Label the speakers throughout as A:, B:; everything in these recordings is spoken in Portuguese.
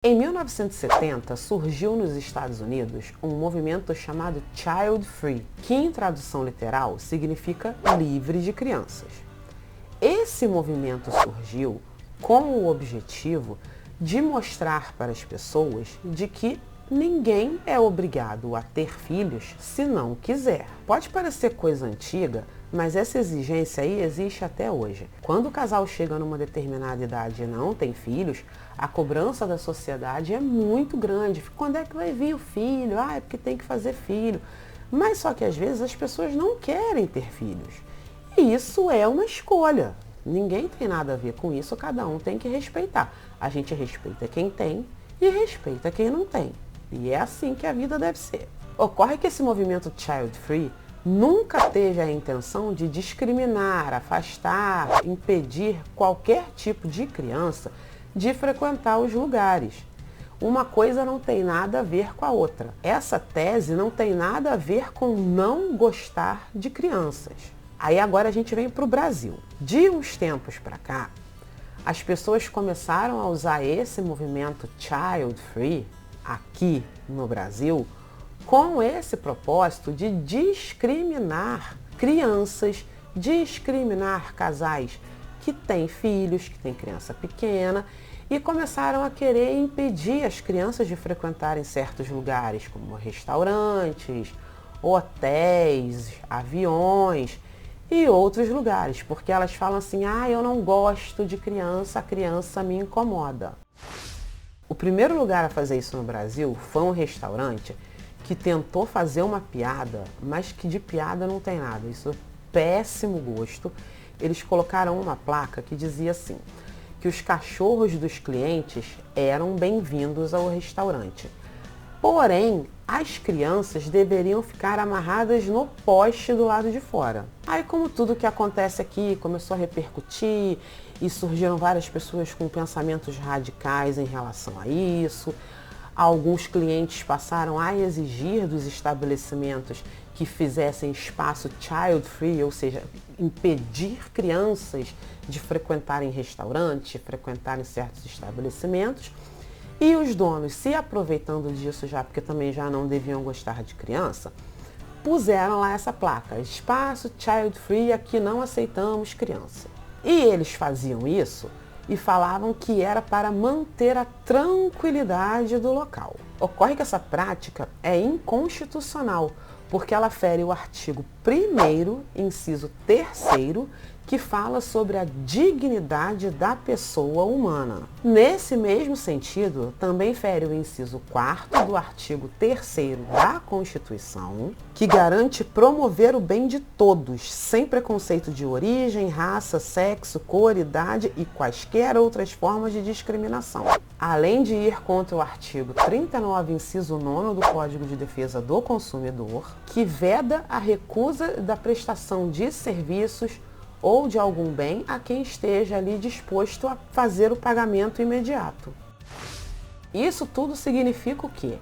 A: Em 1970, surgiu nos Estados Unidos um movimento chamado Child Free, que em tradução literal significa livre de crianças. Esse movimento surgiu com o objetivo de mostrar para as pessoas de que ninguém é obrigado a ter filhos se não quiser. Pode parecer coisa antiga, mas essa exigência aí existe até hoje. Quando o casal chega numa determinada idade e não tem filhos, a cobrança da sociedade é muito grande. Quando é que vai vir o filho? Ah, é porque tem que fazer filho. Mas só que às vezes as pessoas não querem ter filhos. E isso é uma escolha. Ninguém tem nada a ver com isso, cada um tem que respeitar. A gente respeita quem tem e respeita quem não tem. E é assim que a vida deve ser. Ocorre que esse movimento Child Free nunca teve a intenção de discriminar, afastar, impedir qualquer tipo de criança de frequentar os lugares. Uma coisa não tem nada a ver com a outra. Essa tese não tem nada a ver com não gostar de crianças. Aí agora a gente vem para o Brasil. De uns tempos para cá, as pessoas começaram a usar esse movimento Child Free aqui no Brasil com esse propósito de discriminar crianças, discriminar casais que têm filhos, que têm criança pequena, e começaram a querer impedir as crianças de frequentarem certos lugares, como restaurantes, hotéis, aviões e outros lugares, porque elas falam assim, eu não gosto de criança, a criança me incomoda. O primeiro lugar a fazer isso no Brasil foi um restaurante que tentou fazer uma piada, mas que de piada não tem nada, isso é péssimo gosto. Eles colocaram uma placa que dizia assim, que os cachorros dos clientes eram bem-vindos ao restaurante. Porém, as crianças deveriam ficar amarradas no poste do lado de fora. Aí, como tudo que acontece aqui começou a repercutir e surgiram várias pessoas com pensamentos radicais em relação a isso, alguns clientes passaram a exigir dos estabelecimentos que fizessem espaço child free, ou seja, impedir crianças de frequentarem restaurantes, frequentarem certos estabelecimentos. E os donos, se aproveitando disso já, porque também já não deviam gostar de criança, puseram lá essa placa, espaço child free, aqui não aceitamos criança. E eles faziam isso e falavam que era para manter a tranquilidade do local. Ocorre que essa prática é inconstitucional, porque ela fere o artigo 1º, inciso 3º, que fala sobre a dignidade da pessoa humana. Nesse mesmo sentido, também fere o inciso 4º do artigo 3º da Constituição, que garante promover o bem de todos, sem preconceito de origem, raça, sexo, cor, idade e quaisquer outras formas de discriminação. Além de ir contra o artigo 39, inciso 9º do Código de Defesa do Consumidor, que veda a recusa da prestação de serviços ou de algum bem a quem esteja ali disposto a fazer o pagamento imediato. Isso tudo significa o quê?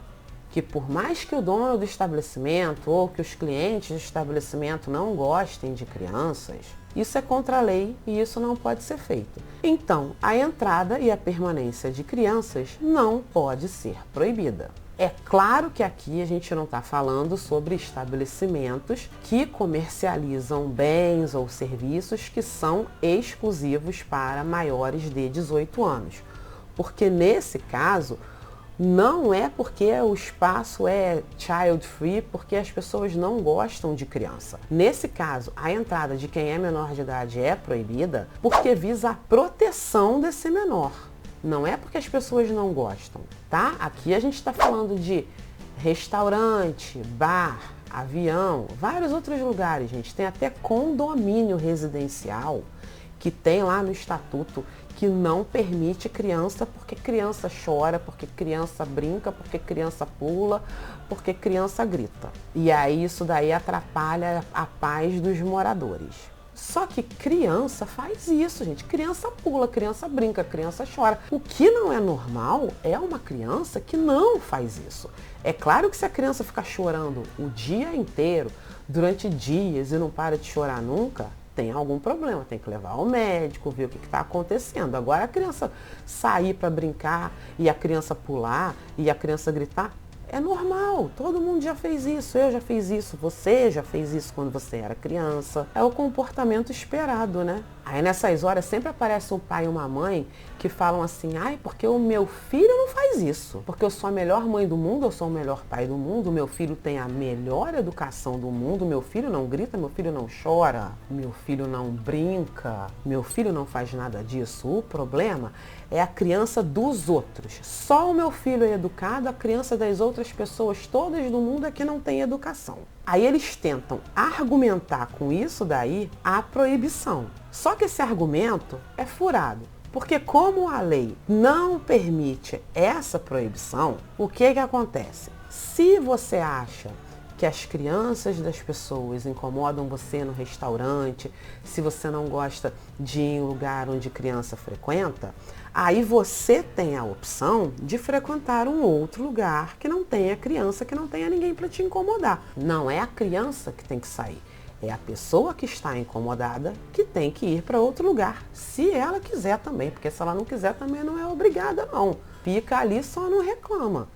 A: Que por mais que o dono do estabelecimento ou que os clientes do estabelecimento não gostem de crianças, isso é contra a lei e isso não pode ser feito. Então, a entrada e a permanência de crianças não pode ser proibida. É claro que aqui a gente não está falando sobre estabelecimentos que comercializam bens ou serviços que são exclusivos para maiores de 18 anos. Porque nesse caso, não é porque o espaço é child free, porque as pessoas não gostam de criança. Nesse caso, a entrada de quem é menor de idade é proibida porque visa a proteção desse menor. Não é porque as pessoas não gostam, tá? Aqui a gente está falando de restaurante, bar, avião, vários outros lugares, gente. Tem até condomínio residencial que tem lá no estatuto que não permite criança porque criança chora, porque criança brinca, porque criança pula, porque criança grita. E aí isso daí atrapalha a paz dos moradores. Só que criança faz isso, gente. Criança pula, criança brinca, criança chora. O que não é normal é uma criança que não faz isso. É claro que se a criança ficar chorando o dia inteiro, durante dias e não para de chorar nunca, tem algum problema, tem que levar ao médico, ver o que está acontecendo. Agora a criança sair para brincar e a criança pular e a criança gritar, é normal, todo mundo já fez isso, eu já fiz isso, você já fez isso quando você era criança. É o comportamento esperado, né? Aí nessas horas sempre aparece um pai e uma mãe que falam assim, ai, porque o meu filho não faz isso. Porque eu sou a melhor mãe do mundo, eu sou o melhor pai do mundo, meu filho tem a melhor educação do mundo, meu filho não grita, meu filho não chora, meu filho não brinca, meu filho não faz nada disso. O problema é a criança dos outros. Só o meu filho é educado, a criança das outras pessoas todas do mundo é que não tem educação. Aí eles tentam argumentar com isso daí a proibição. Só que esse argumento é furado. Porque como a lei não permite essa proibição, o que acontece? Se você acha que as crianças das pessoas incomodam você no restaurante, se você não gosta de ir em lugar onde criança frequenta, aí você tem a opção de frequentar um outro lugar que não tenha criança, que não tenha ninguém para te incomodar. Não é a criança que tem que sair, é a pessoa que está incomodada que tem que ir para outro lugar, se ela quiser também, porque se ela não quiser também não é obrigada não. Fica ali, só não reclama.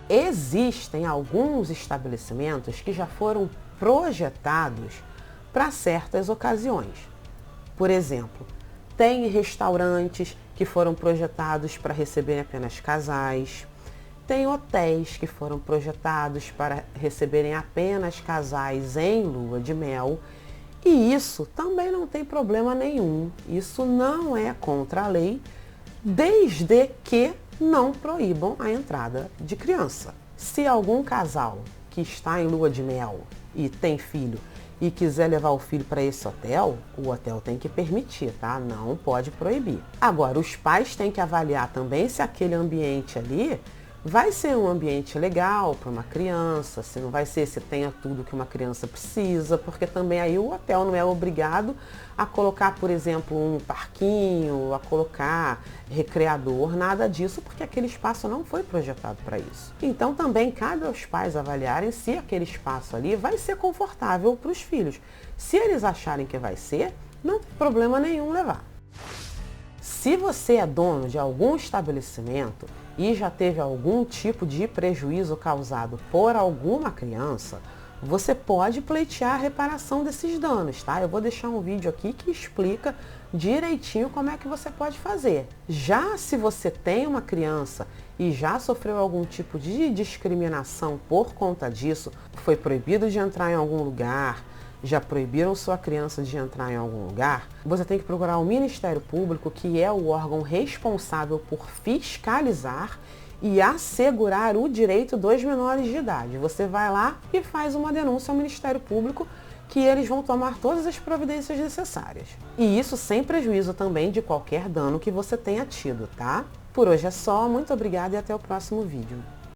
A: Existem alguns estabelecimentos que já foram projetados para certas ocasiões. Por exemplo, tem restaurantes que foram projetados para receberem apenas casais, tem hotéis que foram projetados para receberem apenas casais em lua de mel, e isso também não tem problema nenhum, isso não é contra a lei, desde que não proíbam a entrada de criança. Se algum casal que está em lua de mel e tem filho e quiser levar o filho para esse hotel, o hotel tem que permitir, tá? Não pode proibir. Agora, os pais têm que avaliar também se aquele ambiente ali vai ser um ambiente legal para uma criança, se não vai ser, se tenha tudo que uma criança precisa, porque também aí o hotel não é obrigado a colocar, por exemplo, um parquinho, a colocar recreador, nada disso, porque aquele espaço não foi projetado para isso. Então também cabe aos pais avaliarem se aquele espaço ali vai ser confortável para os filhos. Se eles acharem que vai ser, não tem problema nenhum levar. Se você é dono de algum estabelecimento e já teve algum tipo de prejuízo causado por alguma criança, você pode pleitear a reparação desses danos, tá? Eu vou deixar um vídeo aqui que explica direitinho como é que você pode fazer. Já se você tem uma criança e já sofreu algum tipo de discriminação por conta disso, foi proibido de entrar em algum lugar, já proibiram sua criança de entrar em algum lugar, você tem que procurar o Ministério Público, que é o órgão responsável por fiscalizar e assegurar o direito dos menores de idade. Você vai lá e faz uma denúncia ao Ministério Público, que eles vão tomar todas as providências necessárias. E isso sem prejuízo também de qualquer dano que você tenha tido, tá? Por hoje é só, muito obrigada e até o próximo vídeo.